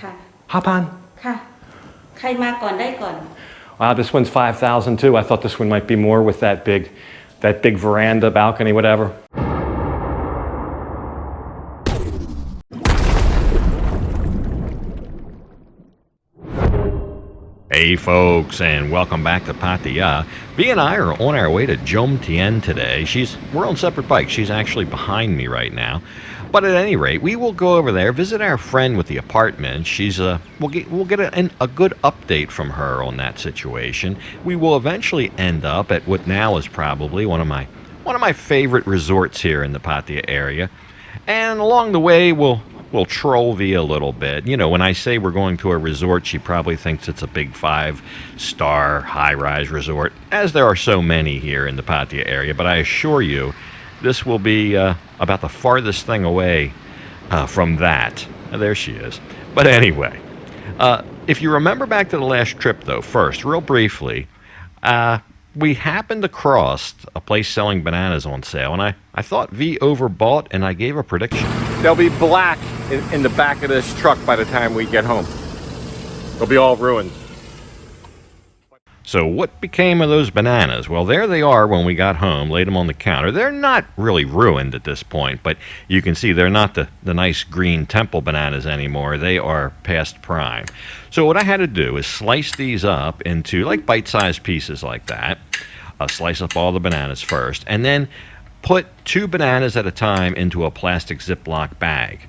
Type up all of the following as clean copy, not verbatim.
ค่ะ Hop on. ค่ะ ใครมาก่อนได้ก่อน Wow, this one's 5,000 too. I thought this one might be more with that big veranda, balcony, whatever. Hey folks, and welcome back to Pattaya. V and I are on our way to Jomtien today. We're on separate bikes. She's actually behind me right now. But at any rate, we will go over there, visit our friend with the apartment. We'll get a good update from her on that situation. We will eventually end up at what now is probably one of my favorite resorts here in the Pattaya area. And along the way, we'll troll V a little bit. You know, when I say we're going to a resort, she probably thinks it's a big 5-star high-rise resort, as there are so many here in the Pattaya area. But I assure you, this will be about the farthest thing away from that. There she is. But anyway, if you remember back to the last trip, though, first, real briefly, we happened across a place selling bananas on sale, and I thought V overbought, and I gave a prediction. They'll be black in the back of this truck by the time we get home. They'll be all ruined. So what became of those bananas? Well, there they are when we got home, laid them on the counter. They're not really ruined at this point, but you can see they're not the nice green temple bananas anymore. They are past prime. So what I had to do is slice these up into like bite-sized pieces like that. Slice up all the bananas first, and then put 2 bananas at a time into a plastic Ziploc bag.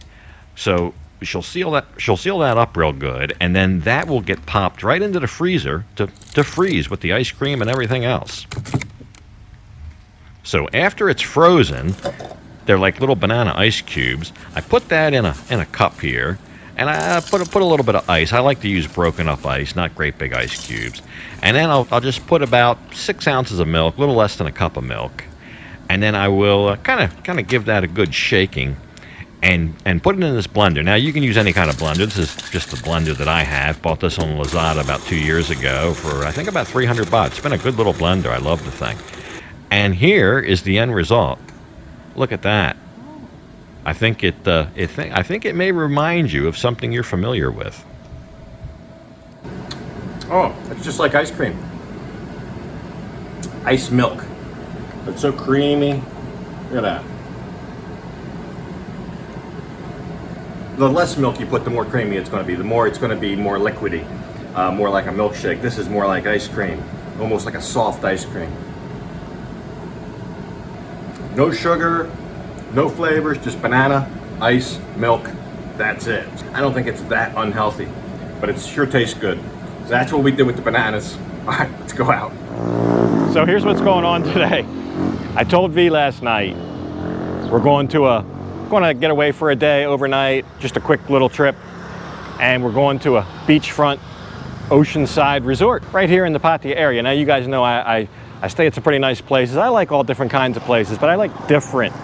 So she'll seal that up real good, and then that will get popped right into the freezer to freeze with the ice cream and everything else. So after it's frozen, they're like little banana ice cubes. I put that in a cup here, and I put a little bit of ice. I like to use broken up ice, not great big ice cubes. And then I'll just put about 6 ounces of milk, a little less than a cup of milk, and then I will kind of give that a good shaking. And put it in this blender. Now, you can use any kind of blender. This is just the blender that I have. Bought this on Lazada about 2 years ago for, I think, about 300 baht. It's been a good little blender. I love the thing. And here is the end result. Look at that. I think it may remind you of something you're familiar with. Oh, it's just like ice cream. Ice milk. It's so creamy. Look at that. The less milk you put, the more creamy it's going to be. The more it's going to be more liquidy, more like a milkshake. This is more like ice cream, almost like a soft ice cream. No sugar, no flavors, just banana, ice, milk. That's it. I don't think it's that unhealthy, but it sure tastes good. So that's what we did with the bananas. All right, let's go out. So here's what's going on today. I told V last night we're going to get away for a day overnight, just a quick little trip, and we're going to a beachfront oceanside resort right here in the Pattaya area. Now, you guys know I stay at some pretty nice places. I like all different kinds of places, but I like different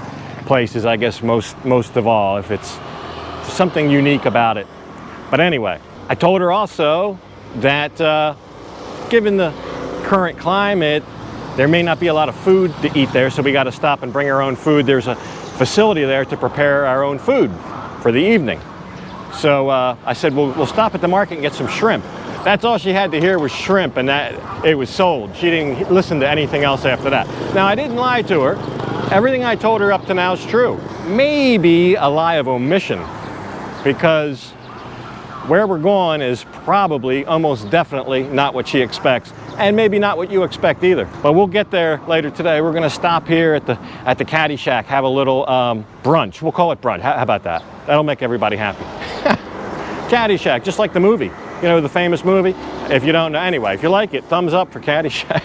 places, I guess, most of all, if it's something unique about it. But anyway, I told her also that given the current climate, there may not be a lot of food to eat there, so we got to stop and bring our own food. There's a facility there to prepare our own food for the evening. So I said, we'll stop at the market and get some shrimp. That's all she had to hear was shrimp, and that it was sold. She didn't listen to anything else after that. Now, I didn't lie to her. Everything I told her up to now is true. Maybe a lie of omission, because where we're going is probably, almost definitely, not what she expects, and maybe not what you expect either. But we'll get there later today. We're gonna stop here at the Caddy Shack, have a little brunch. We'll call it brunch. How about that? That'll make everybody happy. Caddy Shack, just like the movie. You know, the famous movie? If you don't know, anyway, if you like it, thumbs up for Caddy Shack.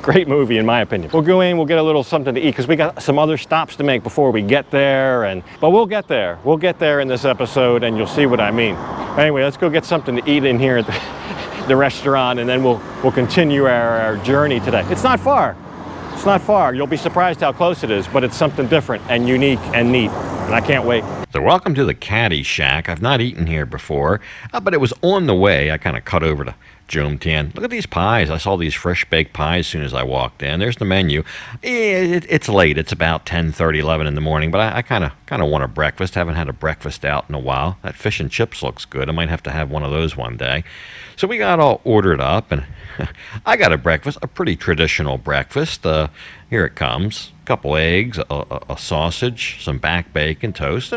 Great movie, in my opinion. We'll go in, we'll get a little something to eat, because we got some other stops to make before we get there, but we'll get there. We'll get there in this episode, and you'll see what I mean. Anyway, let's go get something to eat in here at the restaurant, and then we'll continue our journey today. It's not far. It's not far. You'll be surprised how close it is, but it's something different and unique and neat, and I can't wait. So welcome to the Caddy Shack. I've not eaten here before, but it was on the way. I kind of cut over to Jomtien. Look at these pies. I saw these fresh baked pies as soon as I walked in. There's the menu. It's late. It's about 10:30, 11 in the morning, but I kind of want a breakfast. Haven't had a breakfast out in a while. That fish and chips looks good. I might have to have one of those one day. So we got all ordered up, and I got a breakfast, a pretty traditional breakfast. Here it comes. A couple eggs, a sausage, some back bacon, toast.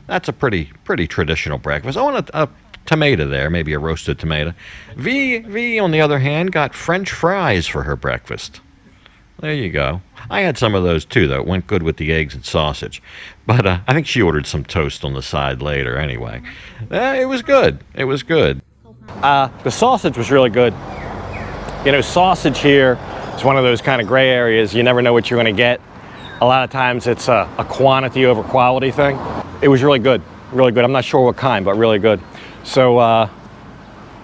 That's a pretty traditional breakfast. I want a tomato there, maybe a roasted tomato. V, on the other hand, got French fries for her breakfast. There you go. I had some of those too, though. It went good with the eggs and sausage. But I think she ordered some toast on the side later anyway. It was good. It was good. The sausage was really good. You know, sausage here is one of those kind of gray areas. You never know what you're going to get. A lot of times it's a quantity over quality thing. It was really good. Really good. I'm not sure what kind, but really good. So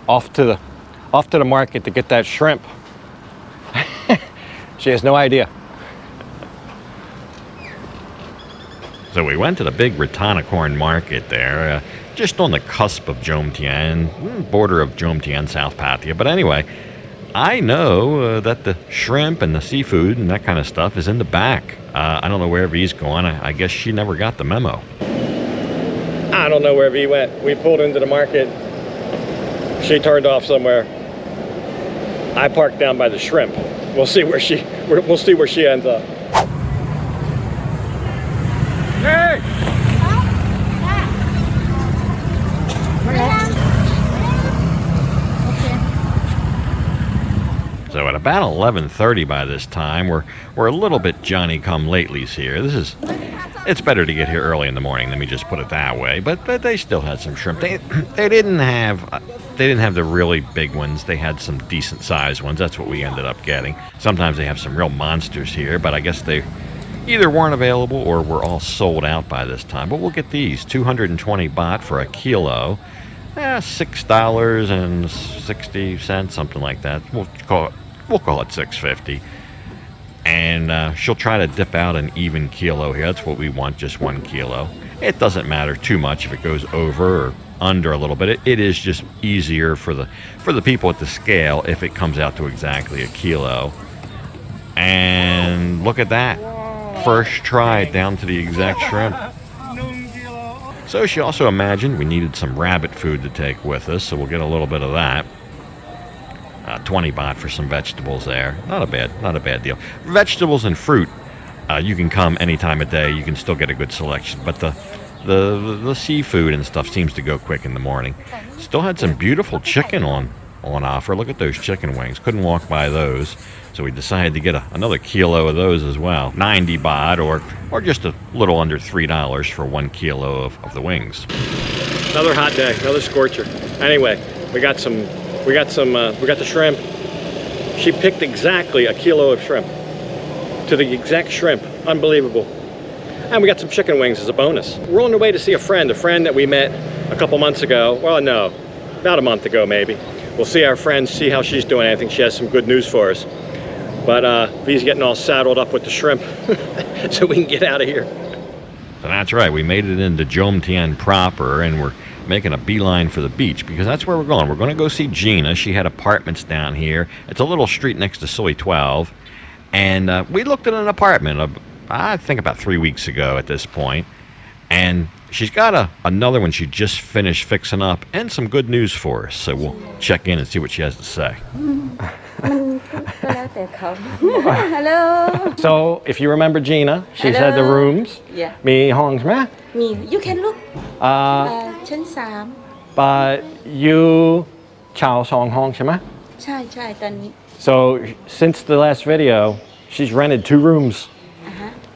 off to the market to get that shrimp. She has no idea. So we went to the big Ratanacorn Market there, just on the cusp of Jomtien, border of Jomtien, South Pattaya. But anyway, I know that the shrimp and the seafood and that kind of stuff is in the back. I don't know wherever he's gone. I guess she never got the memo. I don't know wherever he went. We pulled into the market. She turned off somewhere. I parked down by the shrimp. We'll see where she ends up. Hey! So at about 11:30 by this time, we're a little bit Johnny-come-latelys here. It's better to get here early in the morning. Let me just put it that way. But they still had some shrimp. They didn't have the really big ones. They had some decent sized ones. That's what we ended up getting. Sometimes they have some real monsters here, but I guess they either weren't available or were all sold out by this time. But we'll get these 220 baht for a kilo. $6.60, something like that. We'll call it $6.50. And she'll try to dip out an even kilo here. That's what we want, just 1 kilo. It doesn't matter too much if it goes over or under a little bit. It is just easier for the people at the scale if it comes out to exactly a kilo. And look at that. First try down to the exact shrimp. So she also imagined we needed some rabbit food to take with us, so we'll get a little bit of that. 20 baht for some vegetables there. Not a bad deal. Vegetables and fruit, you can come any time of day. You can still get a good selection, but the seafood and stuff seems to go quick in the morning. Still had some beautiful chicken on offer. Look at those chicken wings. Couldn't walk by those. So we decided to get another kilo of those as well. 90 baht or just a little under $3 for 1 kilo of the wings. Another hot day, another scorcher. Anyway, we got the shrimp. She picked exactly a kilo of shrimp. To the exact shrimp. Unbelievable. And we got some chicken wings as a bonus. We're on the way to see a friend that we met a couple months ago. Well, no, about a month ago maybe. We'll see our friend, see how she's doing. I think she has some good news for us. But V's getting all saddled up with the shrimp so we can get out of here. So that's right, we made it into Jomtien proper, and we're making a beeline for the beach because that's where we're going. We're going to go see Gina. She had apartments down here. It's a little street next to Soi 12. And we looked at an apartment, I think about 3 weeks ago at this point. And she's got another one she just finished fixing up and some good news for us. So we'll check in and see what she has to say. Hello. So if you remember Gina, she's had the rooms. Yeah. มีห้องใช่ไหม You can look. ชั้น 3 but you เช่า2 ห้องใช่ไหม ใช่ตอนนี้ So since the last video, she's rented 2 rooms.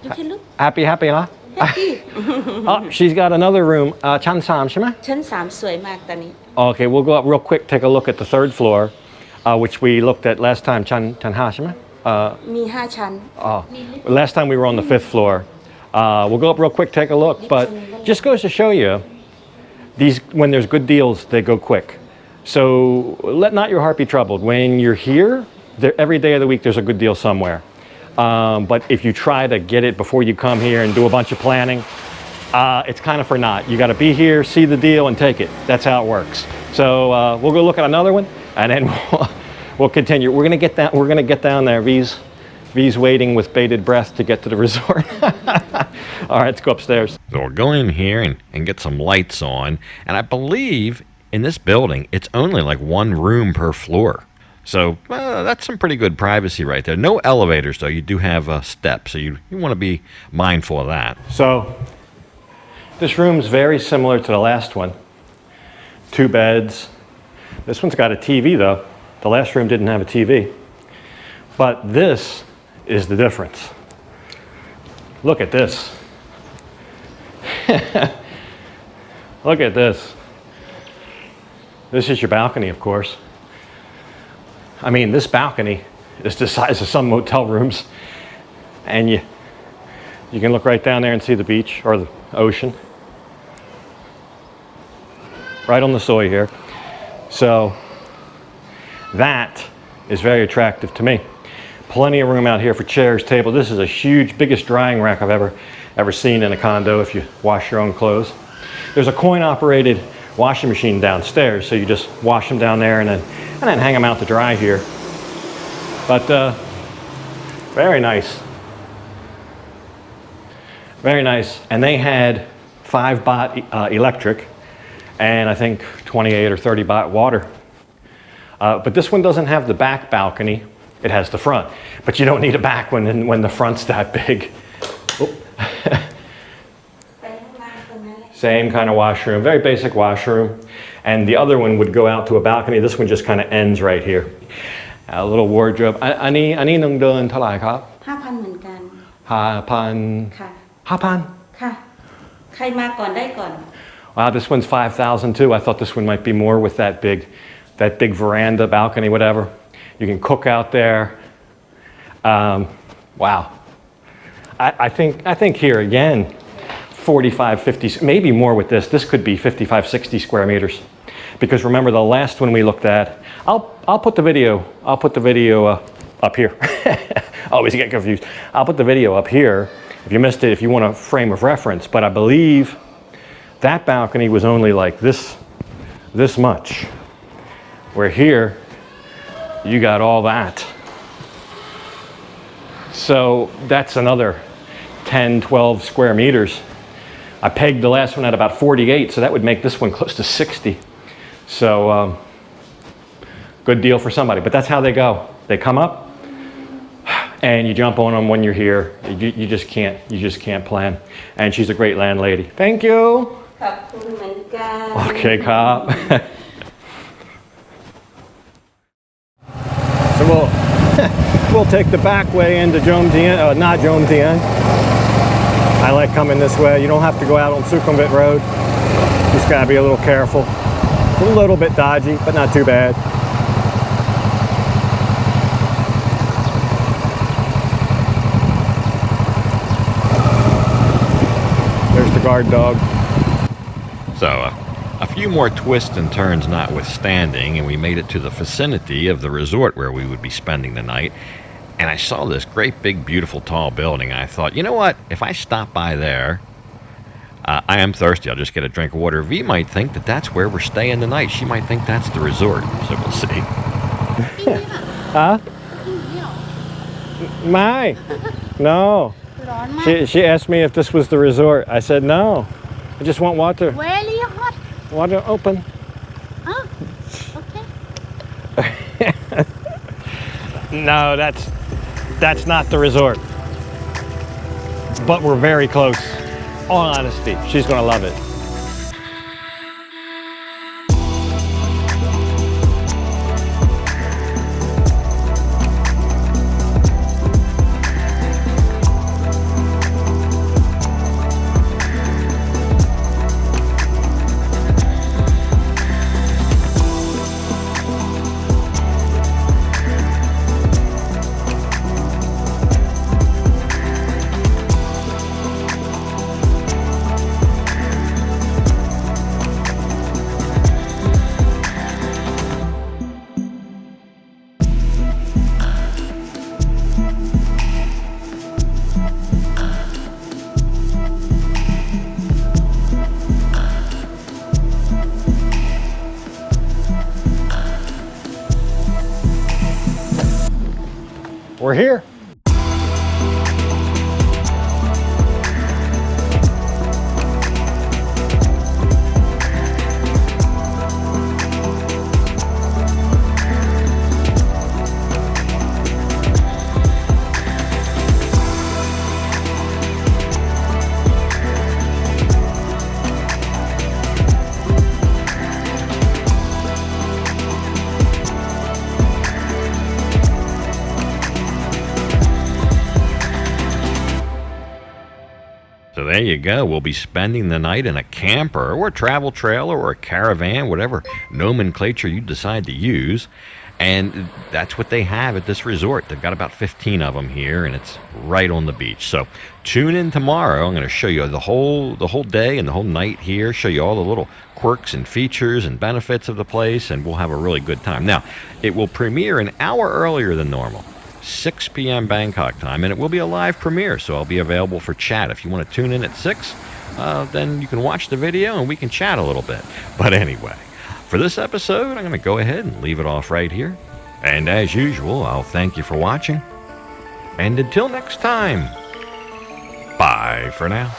You can look. Happy เหรอ Happy. Oh, she's got another room. ชั้น 3 ใช่ไหม ชั้น 3 สวยมากตอนนี้ Okay, we'll go up real quick, take a look at the 3rd floor, which we looked at last time. ชั้น 5 ใช่ไหม มี 5 ชั้น Last time we were on the 5th floor. We'll go up real quick, take a look, but just goes to show you, when there's good deals, they go quick. So let not your heart be troubled. When you're here, every day of the week there's a good deal somewhere. But if you try to get it before you come here and do a bunch of planning, it's kind of for naught. You got to be here, see the deal, and take it. That's how it works. So we'll go look at another one. and then we'll continue. We're gonna get that. We're gonna get down there. V's waiting with bated breath to get to the resort. All right, let's go upstairs. So we'll go in here and get some lights on. And I believe in this building, it's only like one room per floor. So that's some pretty good privacy right there. No elevators, though. You do have steps, so you want to be mindful of that. So this room's very similar to the last one. 2 beds. This one's got a TV, though. The last room didn't have a TV. But this is the difference. Look at this. Look at this. This is your balcony, of course. I mean, this balcony is the size of some motel rooms. And you can look right down there and see the beach or the ocean. Right on the soy here. So that is very attractive to me. Plenty of room out here for chairs, table. This is a huge, biggest drying rack I've ever seen in a condo if you wash your own clothes. There's a coin-operated washing machine downstairs, so you just wash them down there and then hang them out to dry here. But very nice. Very nice. And they had 5 baht electric and I think 28 or 30 baht water. But this one doesn't have the back balcony. It has the front, but you don't need a back when the front's that big. Oh. Same kind of washroom, very basic washroom. And the other one would go out to a balcony. This one just kind of ends right here. A little wardrobe. อันนี้นึงเดินเท่าไหร่ครับ 5,000 เหมือนกัน 5,000 ค่ะ 5,000 ค่ะ ใครมาก่อนได้ก่อน Wow, this one's 5,000 too. I thought this one might be more with that big veranda, balcony, whatever. You can cook out there. Wow. I think here again, 45, 50, maybe more with this. This could be 55, 60 square meters. Because remember the last one we looked at, I'll put the video up here. Always get confused. I'll put the video up here if you missed it, if you want a frame of reference. But I believe that balcony was only like this much. Where here, you got all that. So that's another 10, 12 square meters. I pegged the last one at about 48, so that would make this one close to 60. So good deal for somebody. But that's how they go. They come up and you jump on them when you're here. You just can't plan. And she's a great landlady. Thank you. Okay, cop. So we'll take the back way into Jomtien, not Jomtien. I like coming this way. You don't have to go out on Sukhumvit Road. Just gotta be a little careful. It's a little bit dodgy, but not too bad. There's the guard dog. So a few more twists and turns notwithstanding, and we made it to the vicinity of the resort where we would be spending the night. And I saw this great big beautiful tall building. I thought, you know what, if I stop by there, I am thirsty, I'll just get a drink of water. V might think that that's where we're staying the night. She might think that's the resort, so we'll see. Huh? My? No. She asked me if this was the resort. I said no. I just want water. Really hot? Water open. Huh? Okay. No, that's not the resort. But we're very close. All honesty, she's gonna love it. we're here. So there you go. We'll be spending the night in a camper or a travel trailer or a caravan, whatever nomenclature you decide to use. And that's what they have at this resort. They've got about 15 of them here, and it's right on the beach. So tune in tomorrow. I'm going to show you the whole day and the whole night here, show you all the little quirks and features and benefits of the place, and we'll have a really good time. Now, it will premiere an hour earlier than normal. 6 p.m. Bangkok time, and it will be a live premiere, so I'll be available for chat. If you want to tune in at 6, then you can watch the video and we can chat a little bit. But anyway, for this episode, I'm going to go ahead and leave it off right here. And as usual, I'll thank you for watching. And until next time, bye for now.